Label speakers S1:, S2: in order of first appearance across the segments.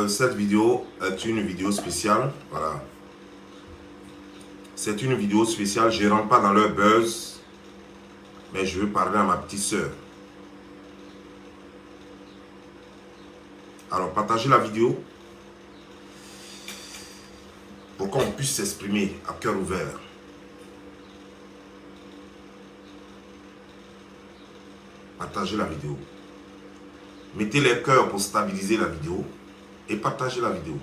S1: Cette vidéo est une vidéo spéciale. Voilà. C'est une vidéo spéciale. Je ne rentre pas dans leur buzz. Mais je veux parler à ma petite soeur. Alors, partagez la vidéo pour qu'on puisse s'exprimer à cœur ouvert. Partagez la vidéo. Mettez les cœurs pour stabiliser la vidéo et partagez la vidéo.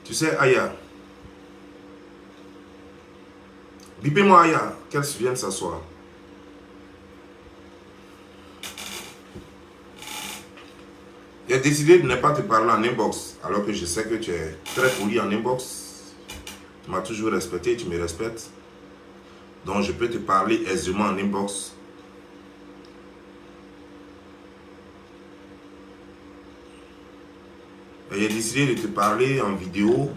S1: Tu sais, Aya. Bipez-moi Aya, qu'elle vienne s'asseoir. J'ai décidé de ne pas te parler en inbox, alors que je sais que tu es très poli en inbox. Tu m'as toujours respecté et tu me respectes. Donc je peux te parler aisément en inbox. Et j'ai décidé de te parler en vidéo.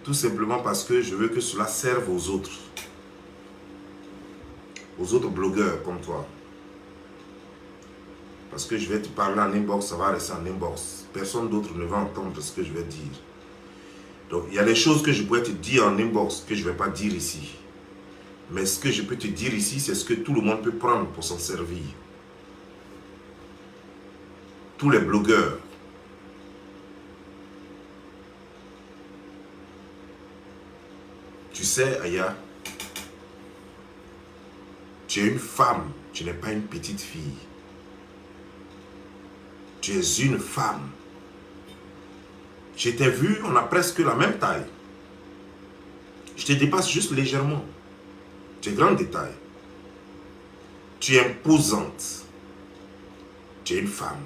S1: Tout simplement parce que je veux que cela serve aux autres. Aux autres blogueurs comme toi. Parce que je vais te parler en inbox, ça va rester en inbox. Personne d'autre ne va entendre ce que je vais dire. Donc, il y a des choses que je pourrais te dire en inbox que je ne vais pas dire ici. Mais ce que je peux te dire ici, c'est ce que tout le monde peut prendre pour s'en servir. Tous les blogueurs. Tu sais, Aya, tu es une femme, tu n'es pas une petite fille. Tu es une femme. Je t'ai vu, on a presque la même taille. Je te dépasse juste légèrement. Tu es grande de taille. Tu es imposante. Tu es une femme.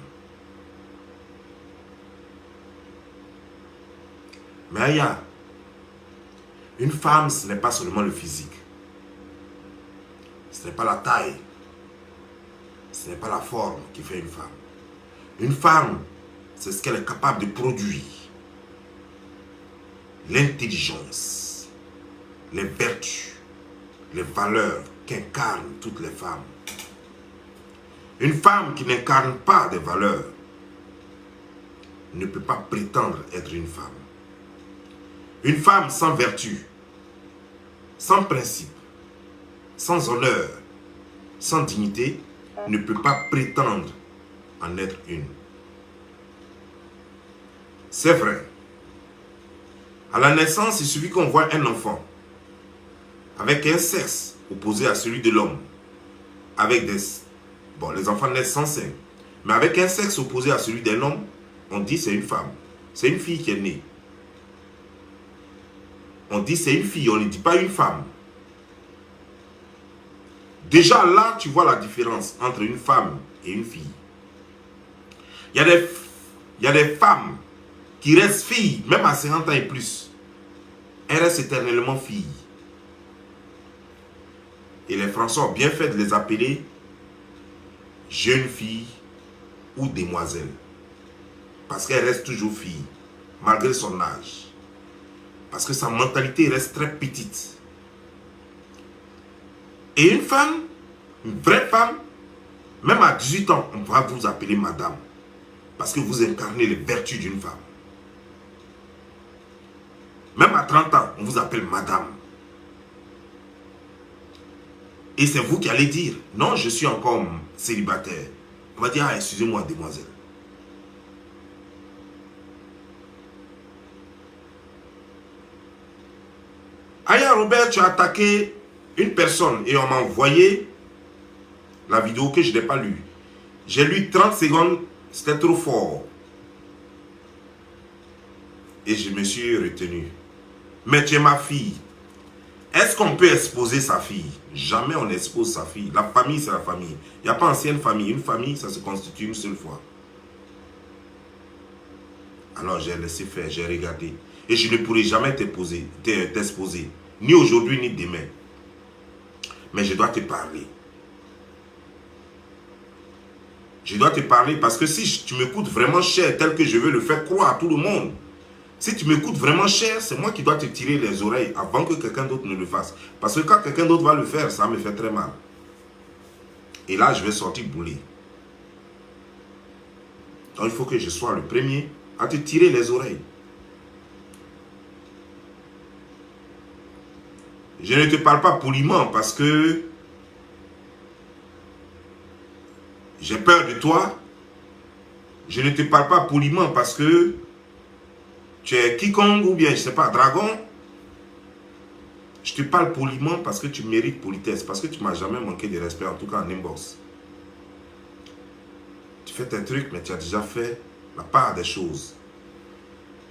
S1: Mais Aya, une femme, ce n'est pas seulement le physique. Ce n'est pas la taille. Ce n'est pas la forme qui fait une femme. Une femme, c'est ce qu'elle est capable de produire. l'intelligence, les vertus, les valeurs qu'incarnent toutes les femmes. Une femme qui n'incarne pas des valeurs ne peut pas prétendre être une femme. Une femme sans vertu, sans principe, sans honneur, sans dignité, ne peut pas prétendre en être une. C'est vrai. À la naissance, il suffit qu'on voit un enfant avec un sexe opposé à celui de l'homme, avec des... Bon, les enfants naissent sans sein, mais avec un sexe opposé à celui d'un homme, on dit c'est une femme. C'est une fille qui est née. On dit c'est une fille, on ne dit pas une femme. Déjà là, tu vois la différence entre une femme et une fille. Il y a des femmes qui restent filles, même à 50 ans et plus. Elles restent éternellement filles. Et les Français ont bien fait de les appeler jeunes filles ou demoiselles. Parce qu'elles restent toujours filles, malgré son âge. Parce que sa mentalité reste très petite. Et une femme, une vraie femme, même à 18 ans, on va vous appeler madame. Parce que vous incarnez les vertus d'une femme. Même à 30 ans, on vous appelle madame. Et c'est vous qui allez dire, non, je suis encore célibataire. On va dire, ah, excusez-moi, demoiselle. Aya Robert, tu as attaqué une personne et on m'a envoyé la vidéo que je n'ai pas lue. J'ai lu 30 secondes, c'était trop fort. Et je me suis retenu. Mais tu es ma fille. Est-ce qu'on peut exposer sa fille? Jamais on expose sa fille. La famille, c'est la famille. Il n'y a pas ancienne famille. Une famille, ça se constitue une seule fois. Alors j'ai laissé faire, j'ai regardé. Et je ne pourrai jamais t'exposer. Ni aujourd'hui, ni demain. Mais je dois te parler. Je dois te parler parce que si tu me coûtes vraiment cher, tel que je veux le faire croire à tout le monde, si tu me coûtes vraiment cher, c'est moi qui dois te tirer les oreilles avant que quelqu'un d'autre ne le fasse. Parce que quand quelqu'un d'autre va le faire, ça me fait très mal. Et là, je vais sortir bouler. Donc il faut que je sois le premier à te tirer les oreilles. Je ne te parle pas poliment parce que j'ai peur de toi. Je ne te parle pas poliment parce que tu es quiconque ou bien, je ne sais pas, dragon. Je te parle poliment parce que tu mérites politesse. Parce que tu ne m'as jamais manqué de respect, en tout cas en inbox. Tu fais tes trucs, mais tu as déjà fait la part des choses.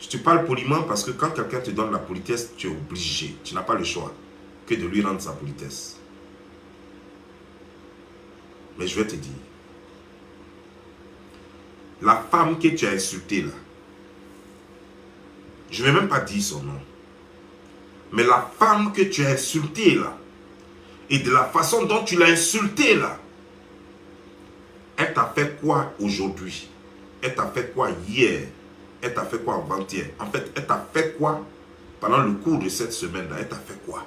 S1: Je te parle poliment parce que quand quelqu'un te donne la politesse, tu es obligé. Tu n'as pas le choix que de lui rendre sa politesse. Mais je vais te dire. La femme que tu as insultée là, je ne vais même pas dire son nom. Mais la femme que tu as insultée là, et de la façon dont tu l'as insultée là, elle t'a fait quoi aujourd'hui? Elle t'a fait quoi hier? Elle t'a fait quoi avant-hier? En fait, elle t'a fait quoi pendant le cours de cette semaine-là? Elle t'a fait quoi?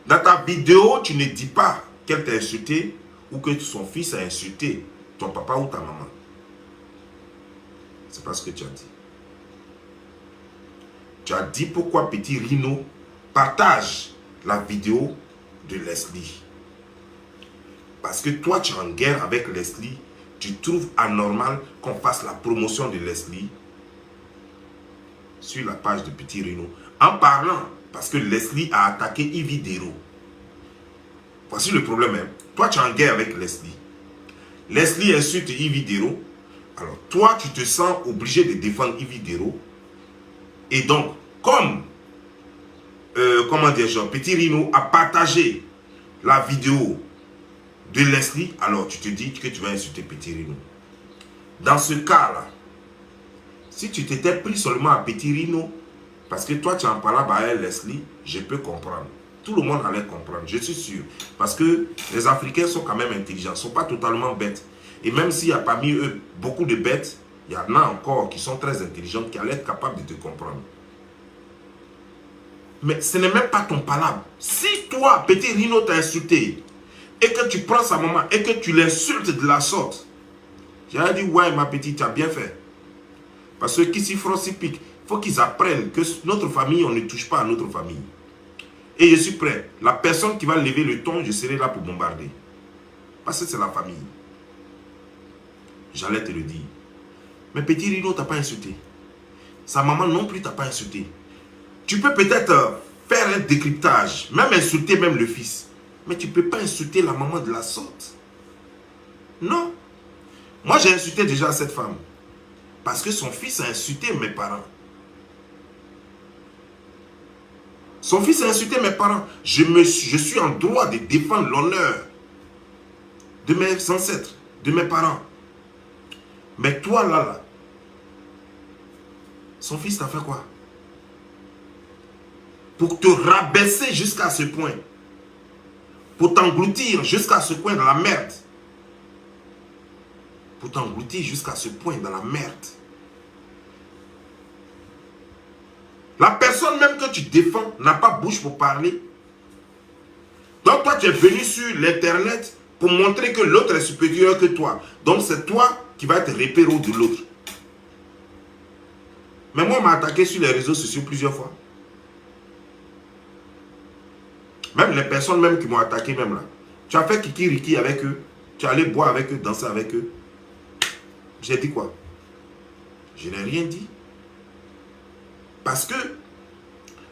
S1: Dans ta vidéo, tu ne dis pas qu'elle t'a insulté ou que son fils a insulté ton papa ou ta maman. C'est pas ce que tu as dit. Tu as dit pourquoi Petit Rhino partage la vidéo de Leslie. Parce que toi, tu es en guerre avec Leslie. Tu trouves anormal qu'on fasse la promotion de Leslie sur la page de Petit Rhino. En parlant, parce que Leslie a attaqué Yves Dero. Voici le problème. Hein. Toi, tu es en guerre avec Leslie. Leslie insulte Yves Dero. Alors, toi, tu te sens obligé de défendre Yves Dero. Et donc, comme comment dire, Petit Rhino a partagé la vidéo de Leslie, alors tu te dis que tu vas insulter Petit Rhino. Dans ce cas-là, si tu t'étais pris seulement à Petit Rhino, parce que toi, tu en parles à Leslie, je peux comprendre. Tout le monde allait comprendre, je suis sûr. Parce que les Africains sont quand même intelligents, ne sont pas totalement bêtes. Et même s'il y a parmi eux beaucoup de bêtes, Il y en a encore qui sont très intelligents, qui allaient être capables de te comprendre. Mais ce n'est même pas ton palabre. Si toi, petit Rino, t'a insulté, et que tu prends sa maman, et que tu l'insultes de la sorte, j'aurais dit, ouais, ma petite, tu as bien fait. Parce que qui s'y frotte, s'y pique. Il faut qu'ils apprennent que notre famille, on ne touche pas à notre famille. Et je suis prêt. La personne qui va lever le ton, je serai là pour bombarder. Parce que c'est la famille. J'allais te le dire. Mais petit Rino, tu n'as pas insulté. Sa maman non plus, tu n'as pas insulté. Tu peux peut-être faire un décryptage, même insulter même le fils. Mais tu ne peux pas insulter la maman de la sorte. Non. Moi, j'ai insulté déjà cette femme. Parce que son fils a insulté mes parents. Son fils a insulté mes parents. Je suis en droit de défendre l'honneur de mes ancêtres, de mes parents. Mais toi, là, son fils t'a fait quoi? Pour te rabaisser jusqu'à ce point. Pour t'engloutir jusqu'à ce point dans la merde. Pour t'engloutir jusqu'à ce point dans la merde. La personne même que tu défends n'a pas bouche pour parler. Donc toi, tu es venu sur l'internet pour montrer que l'autre est supérieur que toi. Donc c'est toi qui vas être repéré de l'autre. Mais moi, on m'a attaqué sur les réseaux sociaux plusieurs fois. Même les personnes même qui m'ont attaqué même là. Tu as fait kiki-riki avec eux. Tu es allé boire avec eux, danser avec eux. J'ai dit quoi? Je n'ai rien dit. Parce que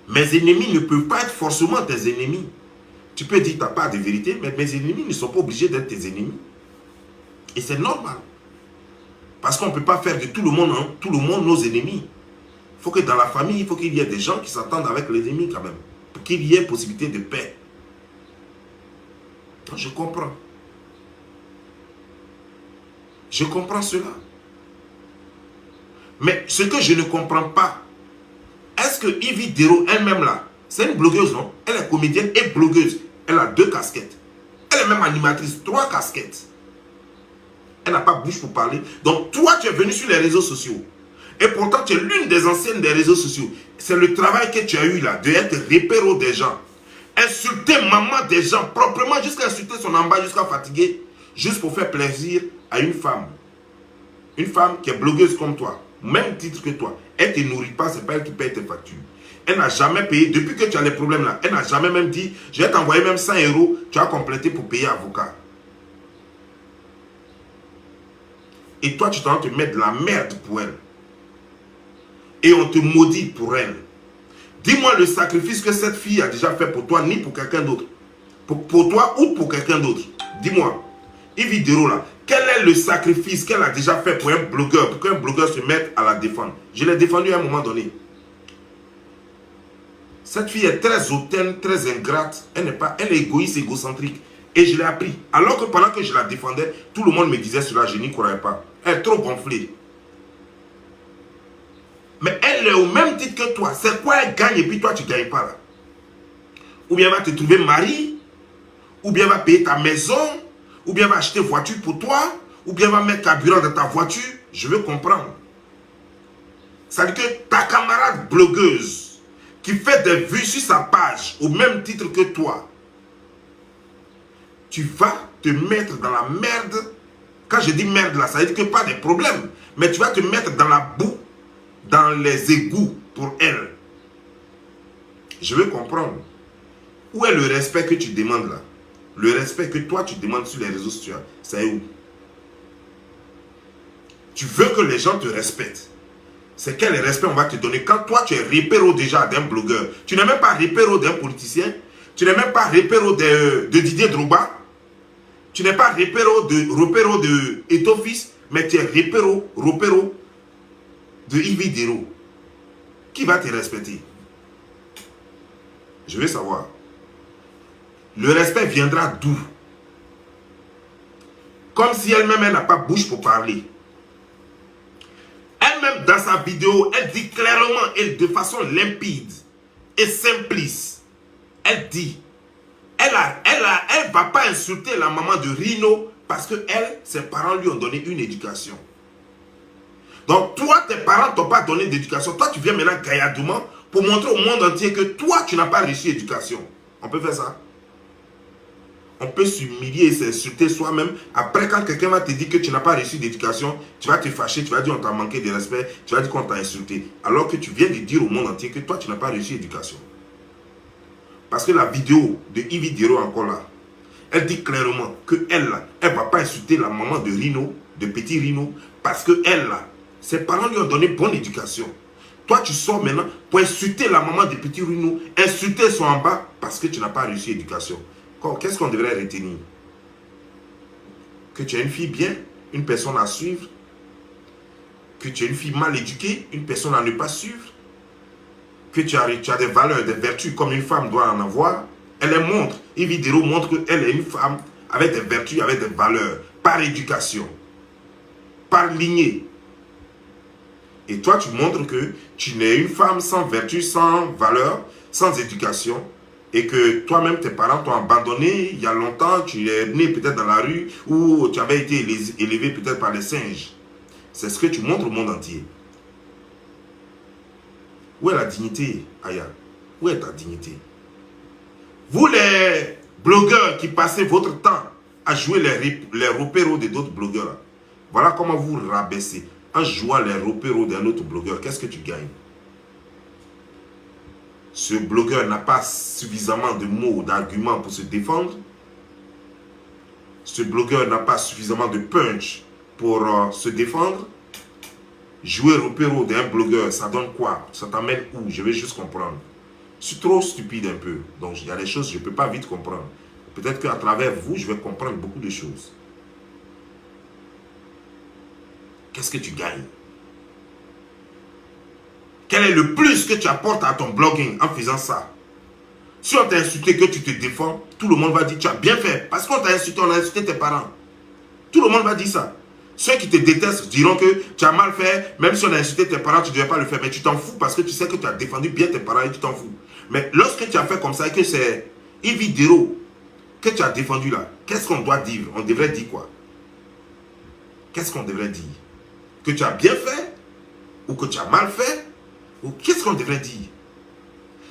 S1: mes ennemis ne peuvent pas être forcément tes ennemis. Tu peux dire que tu n'as pas de vérité, mais mes ennemis ne sont pas obligés d'être tes ennemis. Et c'est normal. Parce qu'on ne peut pas faire de tout le monde nos ennemis. Il faut que dans la famille, il faut qu'il y ait des gens qui s'entendent avec les ennemis quand même. Pour qu'il y ait possibilité de paix. Donc je comprends. Je comprends cela. Mais ce que je ne comprends pas, est-ce que Yvi Dero elle-même là, c'est une blogueuse, non? Elle est comédienne et blogueuse. Elle a 2 casquettes. Elle est même animatrice, 3 casquettes. Elle n'a pas bouche pour parler. Donc toi, tu es venu sur les réseaux sociaux. Et pourtant, tu es l'une des anciennes des réseaux sociaux. C'est le travail que tu as eu là, d'être repéro des gens. Insulter maman des gens proprement, jusqu'à insulter son amba, jusqu'à fatiguer, juste pour faire plaisir à une femme. Une femme qui est blogueuse comme toi, même titre que toi. Elle ne te nourrit pas, c'est pas elle qui paye tes factures. Elle n'a jamais payé, depuis que tu as les problèmes là, elle n'a jamais même dit, je vais t'envoyer même 100 €, tu as complété pour payer avocat. Et toi, tu t'en te mettre de la merde pour elle. Et on te maudit pour elle. Dis-moi le sacrifice que cette fille a déjà fait pour toi, ni pour quelqu'un d'autre. Pour toi ou pour quelqu'un d'autre. Dis-moi. Yvi Dero là, quel est le sacrifice qu'elle a déjà fait pour un blogueur, pour qu'un blogueur se mette à la défendre? Je l'ai défendu à un moment donné. Cette fille est très hautaine, très ingrate. Elle est égoïste, égocentrique. Et je l'ai appris. Alors que pendant que je la défendais, tout le monde me disait cela, je n'y croyais pas. Elle est trop gonflée. Mais elle est au même titre que toi. C'est quoi elle gagne et puis toi tu ne gagnes pas là? Ou bien elle va te trouver mari, ou bien elle va payer ta maison, ou bien elle va acheter une voiture pour toi, ou bien elle va mettre carburant dans ta voiture. Je veux comprendre. C'est-à-dire que ta camarade blogueuse qui fait des vues sur sa page au même titre que toi, tu vas te mettre dans la merde. Quand je dis merde là, ça veut dire que pas des problèmes, mais tu vas te mettre dans la boue, dans les égouts pour elle. Je veux comprendre. Où est le respect que tu demandes là? Le respect que toi tu demandes sur les réseaux sociaux, c'est où? Tu veux que les gens te respectent. C'est quel respect on va te donner quand toi tu es repéro déjà d'un blogueur? Tu n'es même pas repéro d'un politicien. Tu n'es même pas repéro de Didier Drogba. Tu n'es pas repéro de Eto'o-Fils, mais tu es repéro de Yvi Dero. Qui va te respecter? Je veux savoir. Le respect viendra d'où? Comme si elle-même, elle n'a pas bouche pour parler. Elle-même, dans sa vidéo, elle dit clairement et de façon limpide et simpliste. Elle dit, elle ne va pas insulter la maman de Rino parce que elle, ses parents lui ont donné une éducation. Donc, toi, tes parents ne t'ont pas donné d'éducation. Toi, tu viens maintenant gaillardement pour montrer au monde entier que toi, tu n'as pas reçu d'éducation. On peut faire ça. On peut s'humilier et s'insulter soi-même. Après, quand quelqu'un va te dire que tu n'as pas reçu d'éducation, tu vas te fâcher, tu vas dire on t'a manqué de respect, tu vas dire qu'on t'a insulté. Alors que tu viens de dire au monde entier que toi, tu n'as pas reçu d'éducation. Parce que la vidéo de Yves Diro encore là, elle dit clairement qu'elle, elle ne va pas insulter la maman de Rino, de petit Rino, parce qu'elle, ses parents lui ont donné bonne éducation. Toi, tu sors maintenant pour insulter la maman de petit Rino, insulter son en bas parce que tu n'as pas reçu éducation. Qu'est-ce qu'on devrait retenir? Que tu es une fille bien, une personne à suivre. Que tu es une fille mal éduquée, une personne à ne pas suivre. Que tu as des valeurs, des vertus comme une femme doit en avoir. Elle les montre. Yves Diro montre qu'elle est une femme avec des vertus, avec des valeurs, par éducation, par lignée. Et toi, tu montres que tu n'es une femme sans vertu, sans valeur, sans éducation. Et que toi-même, tes parents t'ont abandonné il y a longtemps, tu es né peut-être dans la rue ou tu avais été élevé peut-être par les singes. C'est ce que tu montres au monde entier. Où est la dignité, Aya? Où est ta dignité? Vous les blogueurs qui passez votre temps à jouer les repéros de d'autres blogueurs, voilà comment vous rabaissez. En jouant les repéros d'un autre blogueur, qu'est-ce que tu gagnes? Ce blogueur n'a pas suffisamment de mots, d'arguments pour se défendre. Ce blogueur n'a pas suffisamment de punch pour se défendre. Jouer au repéro d'un blogueur, ça donne quoi? Ça t'amène où? Je vais juste comprendre. Je suis trop stupide un peu. Donc, il y a des choses que je ne peux pas vite comprendre. Peut-être qu'à travers vous, je vais comprendre beaucoup de choses. Qu'est-ce que tu gagnes? Quel est le plus que tu apportes à ton blogging en faisant ça? Si on t'a insulté, que tu te défends, tout le monde va dire tu as bien fait. Parce qu'on t'a insulté, on a insulté tes parents. Tout le monde va dire ça. Ceux qui te détestent diront que tu as mal fait. Même si on a insulté tes parents, tu ne devais pas le faire. Mais tu t'en fous parce que tu sais que tu as défendu bien tes parents et tu t'en fous. Mais lorsque tu as fait comme ça et que c'est Yves Diro que tu as défendu là, qu'est-ce qu'on doit dire? On devrait dire quoi? Qu'est-ce qu'on devrait dire? Que tu as bien fait? Ou que tu as mal fait? Ou qu'est-ce qu'on devrait dire?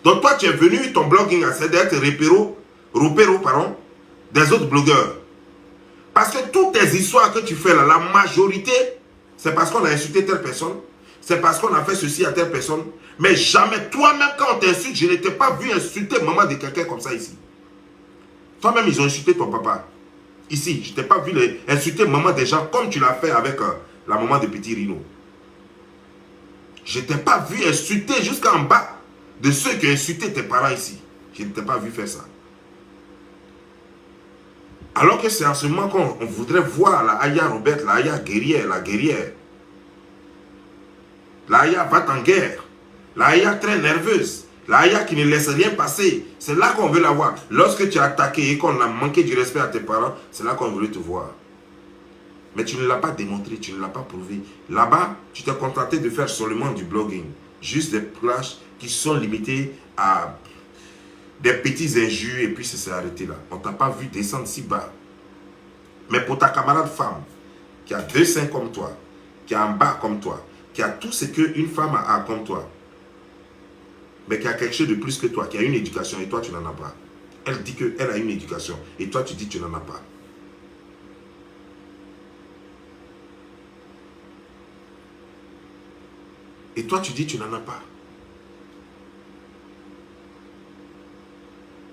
S1: Donc toi, tu es venu, ton blogging a d'être repéro, des autres blogueurs. Parce que toutes tes histoires que tu fais là, la majorité, c'est parce qu'on a insulté telle personne, c'est parce qu'on a fait ceci à telle personne. Mais jamais, toi-même, quand on t'insulte, je ne t'ai pas vu insulter maman de quelqu'un comme ça ici. Toi-même, ils ont insulté ton papa. Ici, je ne t'ai pas vu insulter maman des gens comme tu l'as fait avec la maman de petit Rino. Je ne t'ai pas vu insulter jusqu'en bas de ceux qui ont insulté tes parents ici. Je ne t'ai pas vu faire ça. Alors que c'est en ce moment qu'on voudrait voir la Aya Robert, la Aya guerrière, la guerrière. La Aya va en guerre. La Aya très nerveuse. La Aya qui ne laisse rien passer. C'est là qu'on veut la voir. Lorsque tu as attaqué et qu'on a manqué du respect à tes parents, c'est là qu'on veut te voir. Mais tu ne l'as pas démontré, tu ne l'as pas prouvé. Là-bas, tu t'es contenté de faire seulement du blogging. Juste des plages qui sont limitées à des petits injures et puis ça s'est arrêté là. On ne t'a pas vu descendre si bas. Mais pour ta camarade femme, qui a 2 seins comme toi, qui a un bas comme toi, qui a tout ce qu'une femme a comme toi, mais qui a quelque chose de plus que toi, qui a une éducation et toi tu n'en as pas. Elle dit qu'elle a une éducation et toi tu dis que tu n'en as pas. Et toi tu dis que tu n'en as pas.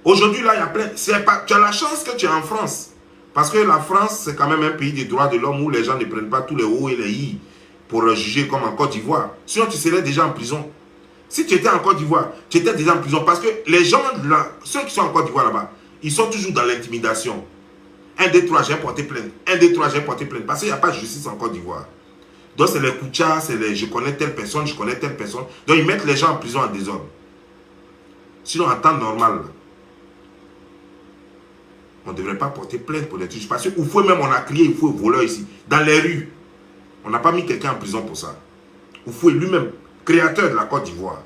S1: Aujourd'hui, là, il y a plein. Tu as la chance que tu es en France. Parce que la France, c'est quand même un pays des droits de l'homme où les gens ne prennent pas tous les hauts et les i pour juger comme en Côte d'Ivoire. Sinon, tu serais déjà en prison. Si tu étais en Côte d'Ivoire, tu étais déjà en prison. Parce que les gens, là, ceux qui sont en Côte d'Ivoire là-bas, ils sont toujours dans l'intimidation. 1, 2, 3, j'ai porté plainte. 1, 2, 3, j'ai porté plainte. Parce qu'il n'y a pas de justice en Côte d'Ivoire. Donc, c'est les kouchas, c'est les je connais telle personne, je connais telle personne. Donc, ils mettent les gens en prison en désordre. Sinon, en temps normal, là, on ne devrait pas porter plainte pour les trucs. Parce qu'au fond même, on a crié, il faut voleur ici. Dans les rues. On n'a pas mis quelqu'un en prison pour ça. Oufoué lui-même, créateur de la Côte d'Ivoire,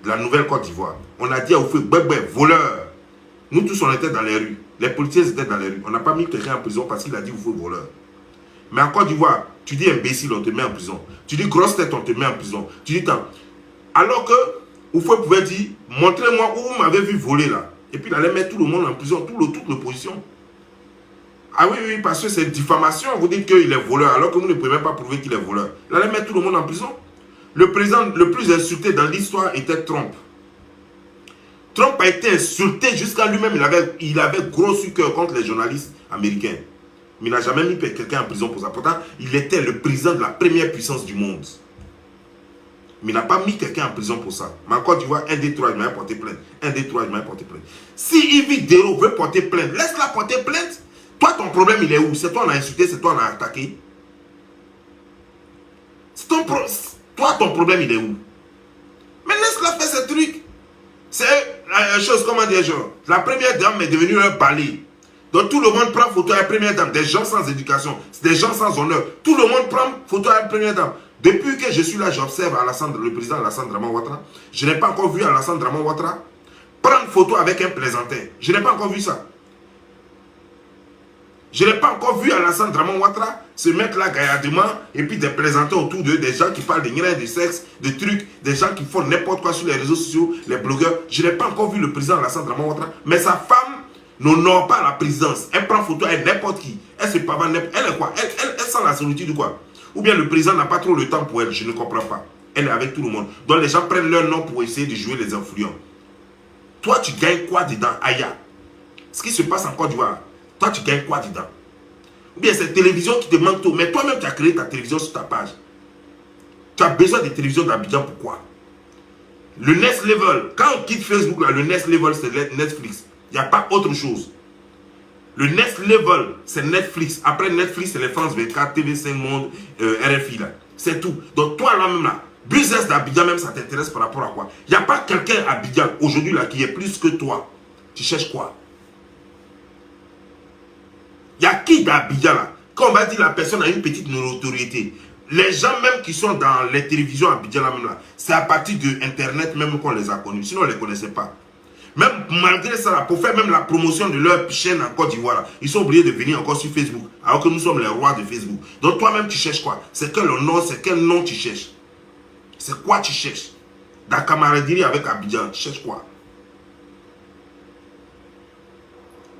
S1: de la nouvelle Côte d'Ivoire. On a dit à Oufoué, voleur. Nous tous, on était dans les rues. Les policiers étaient dans les rues. On n'a pas mis quelqu'un en prison parce qu'il a dit Oufoué voleur. Mais en Côte d'Ivoire, tu dis imbécile, on te met en prison. Tu dis grosse tête, on te met en prison. Tu dis tant. Alors que, Oufoué pouvait dire, montrez-moi où vous m'avez vu voler là. Et puis il allait mettre tout le monde en prison, toute l'opposition. Ah oui, oui, parce que c'est diffamation. Vous dites qu'il est voleur, alors que vous ne pouvez même pas prouver qu'il est voleur. Il allait mettre tout le monde en prison. Le président le plus insulté dans l'histoire était Trump. Trump a été insulté jusqu'à lui-même. Il avait gros su cœur contre les journalistes américains. Mais il n'a jamais mis quelqu'un en prison pour ça. Pourtant, il était le président de la première puissance du monde. Mais il n'a pas mis quelqu'un en prison pour ça. Mais encore, tu vois, un des trois, il m'a porté plainte. Un des trois, il m'a porté plainte. Si Yves Dero veut porter plainte, laisse-la porter plainte. Toi, ton problème, il est où? C'est toi, on a insulté, c'est toi, on a attaqué. Toi, ton problème, il est où? Mais laisse-la faire ce truc. C'est la chose, comment dire, genre, la première dame est devenue un balai. Donc tout le monde prend photo à la première dame. Des gens sans éducation, des gens sans honneur. Tout le monde prend photo à la première dame. Depuis que je suis là, j'observe le président Alassane Draman Ouattara. Je n'ai pas encore vu Alassane Draman Ouattara prendre photo avec un plaisantin. Je n'ai pas encore vu ça. Je n'ai pas encore vu Alassane Draman Ouattara se mettre là gaillardement et puis des plaisantins autour d'eux, des gens qui parlent de rien, de sexe, de trucs, des gens qui font n'importe quoi sur les réseaux sociaux, les blogueurs. Je n'ai pas encore vu le président Alassane Draman Ouattara, mais sa femme n'honore pas la présidence. Elle prend photo avec n'importe qui. Elle se pavane, elle est quoi? Elle sent la solitude ou quoi? Ou bien le président n'a pas trop le temps pour elle, je ne comprends pas. Elle est avec tout le monde. Donc les gens prennent leur nom pour essayer de jouer les influents. Toi, tu gagnes quoi dedans, Aya? Ce qui se passe en Côte d'Ivoire, toi, tu gagnes quoi dedans? Ou bien c'est télévision qui te manque tout. Mais toi-même, tu as créé ta télévision sur ta page. Tu as besoin de télévision d'Abidjan, pourquoi? Le next level, quand on quitte Facebook, là, le next level, c'est Netflix. Il n'y a pas autre chose. Le next level, c'est Netflix. Après Netflix, c'est les France 24, TV5 Monde, RFI, là. C'est tout. Donc toi, là-même, là, business d'Abidjan, même, ça t'intéresse par rapport à quoi? Il n'y a pas quelqu'un à Abidjan, aujourd'hui, là, qui est plus que toi. Tu cherches quoi? Il y a qui d'Abidjan là? Quand on va dire la personne a une petite notoriété, les gens même qui sont dans les télévisions Abidjan là même là, c'est à partir de Internet même qu'on les a connus. Sinon on ne les connaissait pas. Même malgré ça, là, pour faire même la promotion de leur chaîne en Côte d'Ivoire, ils sont obligés de venir encore sur Facebook. Alors que nous sommes les rois de Facebook. Donc toi-même tu cherches quoi? C'est quel nom, c'est quel nom tu cherches? C'est quoi tu cherches? Dans la camaraderie avec Abidjan, tu cherches quoi?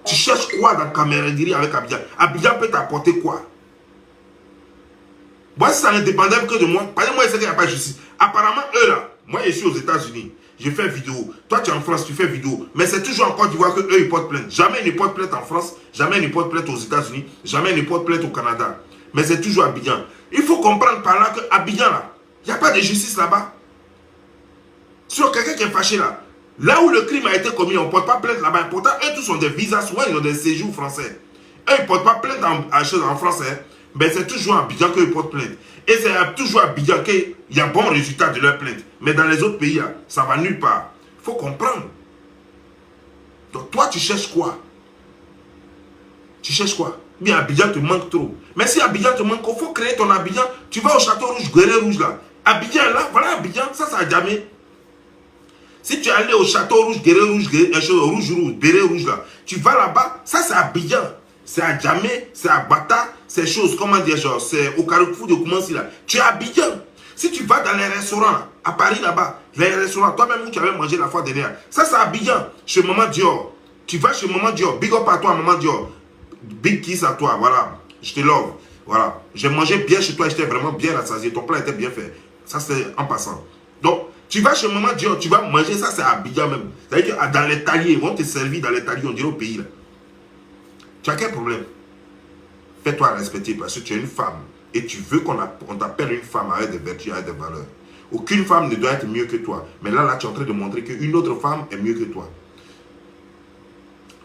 S1: Tu cherches quoi dans la camaraderie avec Abidjan? Abidjan peut t'apporter quoi? Moi, si ça ne dépendait que de moi, par exemple, moi, je sais qu'il n'y a pas de justice. Apparemment, eux là, moi, je suis aux États-Unis, je fais vidéo. Toi, tu es en France, tu fais vidéo. Mais c'est toujours en Côte d'Ivoire que eux, ils portent plainte. Jamais ils ne portent plainte en France, jamais ils ne portent plainte aux États-Unis, jamais ils ne portent plainte au Canada. Mais c'est toujours Abidjan. Il faut comprendre par là que Abidjan là, il n'y a pas de justice là-bas. Sur quelqu'un qui est fâché là. Là où le crime a été commis, on ne porte pas plainte là-bas. Pourtant, eux tous ont des visas, souvent ils ont des séjours français. Eux, ils ne portent pas plainte en français. Mais c'est toujours à Abidjan qu'ils portent plainte. Et c'est toujours à Abidjan qu'il y a bon résultat de leur plainte. Mais dans les autres pays, là, ça ne va nulle part. Il faut comprendre. Donc toi, tu cherches quoi? Tu cherches quoi? Bien, Abidjan te manque trop. Mais si Abidjan te manque, il faut créer ton Abidjan. Tu vas au château rouge, Guéré rouge là. Abidjan là, voilà Abidjan, ça a jamais. Si tu es allé au château rouge, Guéré rouge, Béret rouge là, tu vas là-bas, ça c'est Abidjan. C'est à Djamé, c'est à Bata, c'est chose, comment dire, genre, c'est au Carrefour de Koumansi là. Tu es à Abidjan. Si tu vas dans les restaurants, là, à Paris là-bas, les restaurants, toi-même où tu avais mangé la fois dernière, ça c'est à Abidjan, chez Maman Dior. Tu vas chez Maman Dior, big up à toi, Maman Dior. Big kiss à toi, voilà. Je te love. Voilà. J'ai mangé bien chez toi, j'étais vraiment bien rassasié. Ton plat était bien fait. Ça c'est en passant. Donc, tu vas chez Maman Dior, tu vas manger, ça c'est à Abidjan même. C'est-à-dire que dans les taliers, ils vont te servir dans les taliers, on dirait au pays là. Tu as quel problème? Fais-toi respecter parce que tu es une femme et tu veux qu'on t'appelle une femme avec des vertus, avec des valeurs. Aucune femme ne doit être mieux que toi. Mais là, tu es en train de montrer qu'une autre femme est mieux que toi.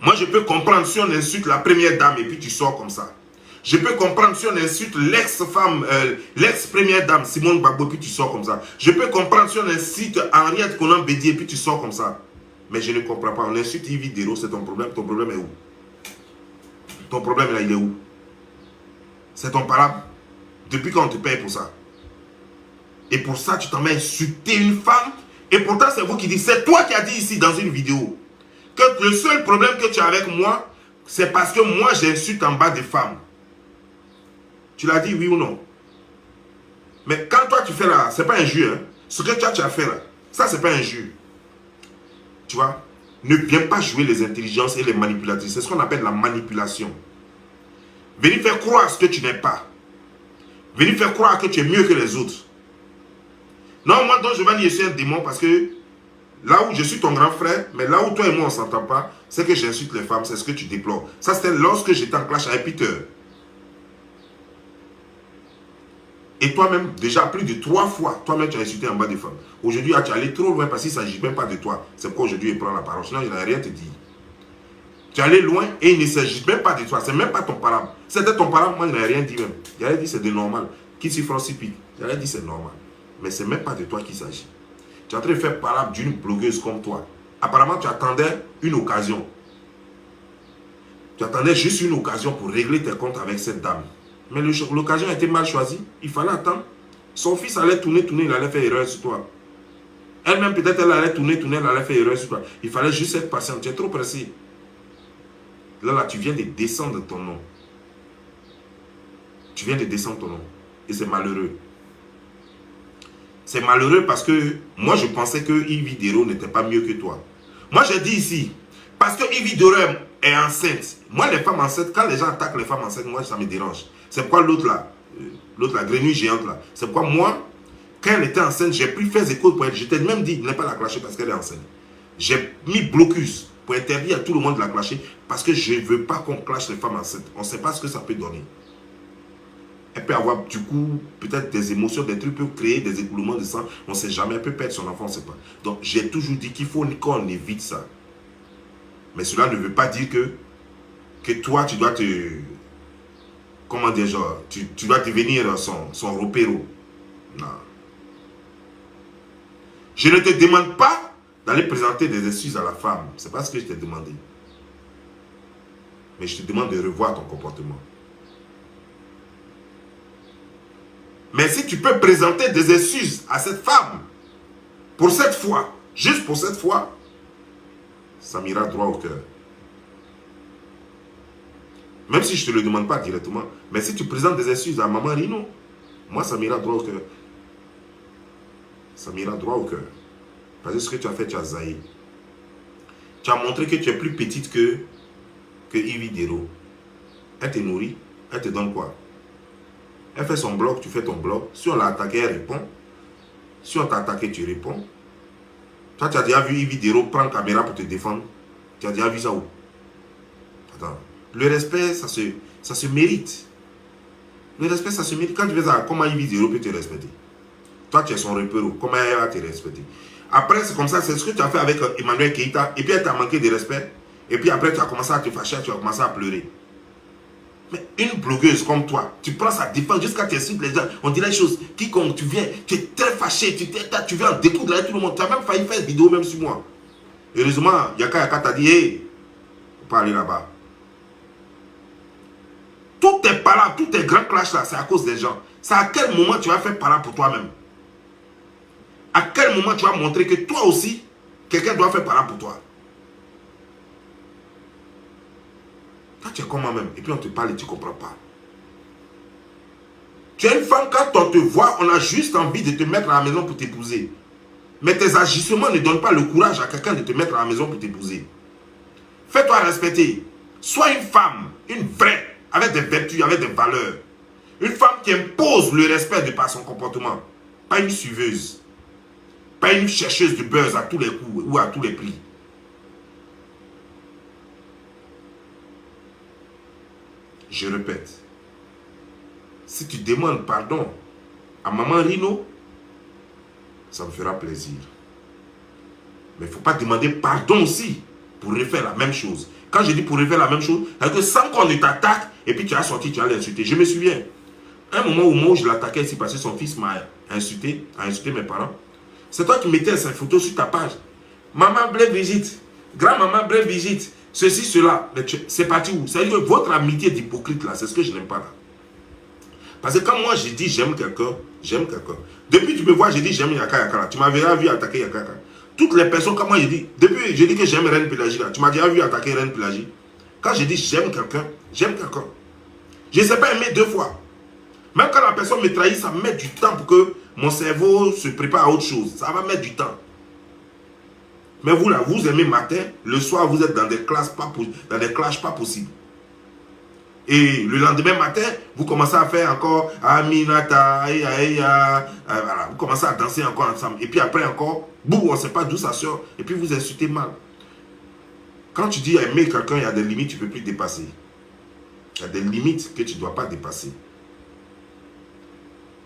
S1: Moi, je peux comprendre si on insulte la première dame et puis tu sors comme ça. Je peux comprendre si on insulte l'ex-femme, l'ex-première dame, Simone Gbagbo, et puis tu sors comme ça. Je peux comprendre si on insulte Henriette Konan Bédié, et puis tu sors comme ça. Mais je ne comprends pas. On insulte Yves Dero, c'est ton problème. Ton problème est où? Ton problème là, il est où? C'est ton parable. Depuis quand on te paye pour ça? Et pour ça, tu t'en mets à insulter une femme. Et pourtant, c'est vous qui dites, c'est toi qui as dit ici dans une vidéo que le seul problème que tu as avec moi, c'est parce que moi, j'insulte en bas des femmes. Tu l'as dit oui ou non? Mais quand toi tu fais là, c'est pas injure. Hein? Ce que tu as fait là, ça c'est pas injure. Tu vois? Ne viens pas jouer les intelligences et les manipulatrices. C'est ce qu'on appelle la manipulation. Venir faire croire ce que tu n'es pas. Venir faire croire que tu es mieux que les autres. Non, moi, donc, je vais dire, je suis un démon parce que là où je suis ton grand frère, mais là où toi et moi, on ne s'entend pas, c'est que j'insulte les femmes, c'est ce que tu déplores. Ça, c'était lorsque j'étais en clash avec Peter. Et toi-même, déjà plus de 3 fois, toi-même, tu as insulté en bas des femmes. Aujourd'hui, tu es allé trop loin parce qu'il ne s'agit même pas de toi. C'est pourquoi aujourd'hui, il prend la parole. Sinon, je n'ai rien à te dire. Tu es allé loin et il ne s'agit même pas de toi. C'est même pas ton parent. C'était ton parent, moi, je n'ai rien dit même. J'allais dire, c'est de normal. Qui s'y Francis Pic? J'allais dire, c'est normal. Mais ce n'est même pas de toi qu'il s'agit. Tu es en train de faire parole d'une blogueuse comme toi. Apparemment, tu attendais une occasion. Tu attendais juste une occasion pour régler tes comptes avec cette dame. Mais l'occasion a été mal choisie. Il fallait attendre. Son fils allait tourner, il allait faire erreur sur toi. Elle-même, peut-être, elle allait tourner, elle allait faire erreur sur toi. Il fallait juste être patient. Tu es trop pressé. Là, tu viens de descendre ton nom. Tu viens de descendre ton nom. Et c'est malheureux. C'est malheureux parce que moi, je pensais que Yves Dero n'était pas mieux que toi. Moi, j'ai dit ici, parce que Yves Dero est enceinte. Moi, les femmes enceintes, quand les gens attaquent les femmes enceintes, moi, ça me dérange. C'est pourquoi l'autre, la grenouille géante là. C'est pourquoi moi, quand elle était enceinte, j'ai pris faire écoute pour elle. Je t'ai même dit, ne pas la clasher parce qu'elle est enceinte. J'ai mis blocus pour interdire à tout le monde de la clasher parce que je ne veux pas qu'on clash les femmes enceintes. On ne sait pas ce que ça peut donner. Elle peut avoir du coup peut-être des émotions, des trucs, peut créer des écoulements de sang. On ne sait jamais, elle peut perdre son enfant, on ne sait pas. Donc j'ai toujours dit qu'il faut qu'on évite ça. Mais cela ne veut pas dire que toi tu dois te... Comment dire, genre, tu dois devenir son repéro. Non. Je ne te demande pas d'aller présenter des excuses à la femme. Ce n'est pas ce que je t'ai demandé. Mais je te demande de revoir ton comportement. Mais si tu peux présenter des excuses à cette femme, pour cette fois, juste pour cette fois, ça m'ira droit au cœur. Même si je ne te le demande pas directement, mais si tu présentes des excuses à maman Rino, moi ça m'ira droit au cœur. Ça m'ira droit au cœur. Parce que ce que tu as fait, tu as zaï. Tu as montré que tu es plus petite que Yves Dero. Elle te nourrit, elle te donne quoi? Elle fait son blog, tu fais ton blog. Si on l'a attaqué, elle répond. Si on t'a attaqué, tu réponds. Toi, tu as déjà vu Yves Dero prendre caméra pour te défendre. Tu as déjà vu ça où? Attends. Le respect, ça se mérite. Le respect, ça se mérite. Quand tu fais ça, comment Yves Dero peut te respecter? Toi, tu es son repère. Comment elle va te respecter? Après, c'est comme ça. C'est ce que tu as fait avec Emmanuel Keïta. Et puis, elle t'a manqué de respect. Et puis après, tu as commencé à te fâcher. Tu as commencé à pleurer. Mais une blogueuse comme toi, tu prends sa défense jusqu'à tu insultes les gens. On dirait les choses. Quiconque tu viens, tu es très fâché. Tu viens en découdre avec tout le monde. Tu as même failli faire une vidéo même sur moi. Heureusement, Yaka t'a dit, hey, faut pas aller là-bas. Tous tes parents, tous tes grands clashs là, c'est à cause des gens. C'est à quel moment tu vas faire parler pour toi-même? À quel moment tu vas montrer que toi aussi, quelqu'un doit faire parler pour toi? Toi, tu es comme moi-même. Et puis on te parle et tu ne comprends pas. Tu es une femme, quand on te voit, on a juste envie de te mettre à la maison pour t'épouser. Mais tes agissements ne donnent pas le courage à quelqu'un de te mettre à la maison pour t'épouser. Fais-toi respecter. Sois une femme, une vraie, avec des vertus, avec des valeurs. Une femme qui impose le respect de par son comportement. Pas une suiveuse. Pas une chercheuse de buzz à tous les coups ou à tous les prix. Je répète. Si tu demandes pardon à maman Rino, ça me fera plaisir. Mais il ne faut pas demander pardon aussi pour refaire la même chose. Quand je dis pour refaire la même chose, c'est que sans qu'on ne t'attaque, et puis tu as sorti, tu as l'insulté. Je me souviens, un moment où je l'attaquais ici parce que son fils m'a insulté, a insulté mes parents. C'est toi qui mettais ces photos sur ta page. Maman Blé visite, grand-maman Blé visite, ceci, cela. C'est parti où? C'est-à-dire que votre amitié d'hypocrite là, c'est ce que je n'aime pas là. Parce que quand moi j'ai dit j'aime quelqu'un, j'aime quelqu'un. Depuis que tu me vois, j'ai dit j'aime Yaka Yaka là. Tu m'as déjà vu attaquer Yaka Yaka. Toutes les personnes, comme moi j'ai dit, depuis j'ai dit que j'aime Reine Pélagie là. Tu m'as déjà vu attaquer Reine Pélagie. Quand j'ai dit j'aime quelqu'un, j'aime quelqu'un. Je ne sais pas aimer deux fois. Même quand la personne me trahit, ça met du temps pour que mon cerveau se prépare à autre chose. Ça va mettre du temps. Mais vous, là, vous aimez matin, le soir, vous êtes dans des classes dans des clashs pas possibles. Et le lendemain matin, vous commencez à faire encore Aminata, voilà, vous commencez à danser encore ensemble. Et puis après encore, boum, on ne sait pas d'où ça sort. Et puis vous insultez mal. Quand tu dis aimer quelqu'un, il y a des limites que tu ne peux plus dépasser. Il y a des limites que tu ne dois pas dépasser.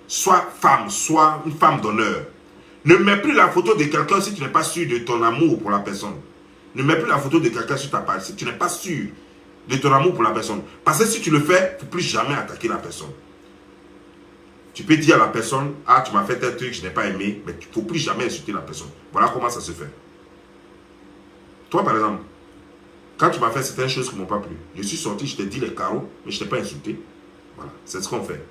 S1: Sois femme, sois une femme d'honneur. Ne mets plus la photo de quelqu'un si tu n'es pas sûr de ton amour pour la personne. Ne mets plus la photo de quelqu'un sur ta page si tu n'es pas sûr de ton amour pour la personne. Parce que si tu le fais, il ne faut plus jamais attaquer la personne. Tu peux dire à la personne, ah, tu m'as fait un truc, je n'ai pas aimé, mais il ne faut plus jamais insulter la personne. Voilà comment ça se fait. Toi, par exemple, quand tu m'as fait certaines choses qui ne m'ont pas plu, je suis sorti, je t'ai dit les carreaux, mais je ne t'ai pas insulté. Voilà, c'est ce qu'on fait.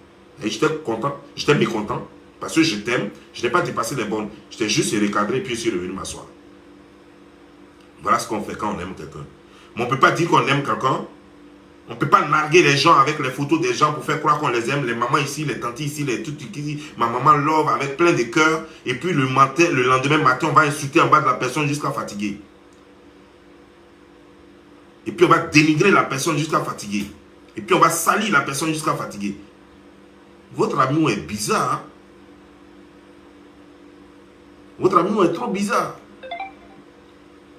S1: Et j'étais content, j'étais mécontent, parce que je t'aime, je n'ai pas dépassé les bornes, j'étais juste recadré, puis je suis revenu m'asseoir. Voilà ce qu'on fait quand on aime quelqu'un. Mais on ne peut pas dire qu'on aime quelqu'un. On ne peut pas narguer les gens avec les photos des gens pour faire croire qu'on les aime. Les mamans ici, les tantes ici, les tout ici. Ma maman love avec plein de cœur. Et puis le lendemain matin, on va insulter en bas de la personne jusqu'à fatiguer. Et puis on va dénigrer la personne jusqu'à fatiguer. Et puis on va salir la personne jusqu'à fatiguer. Votre amour est bizarre. Hein? Votre amour est trop bizarre.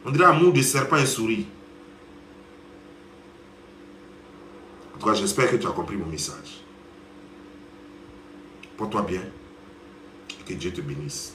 S1: On dirait amour de serpent et souris. En tout cas, j'espère que tu as compris mon message. Porte-toi bien et que Dieu te bénisse.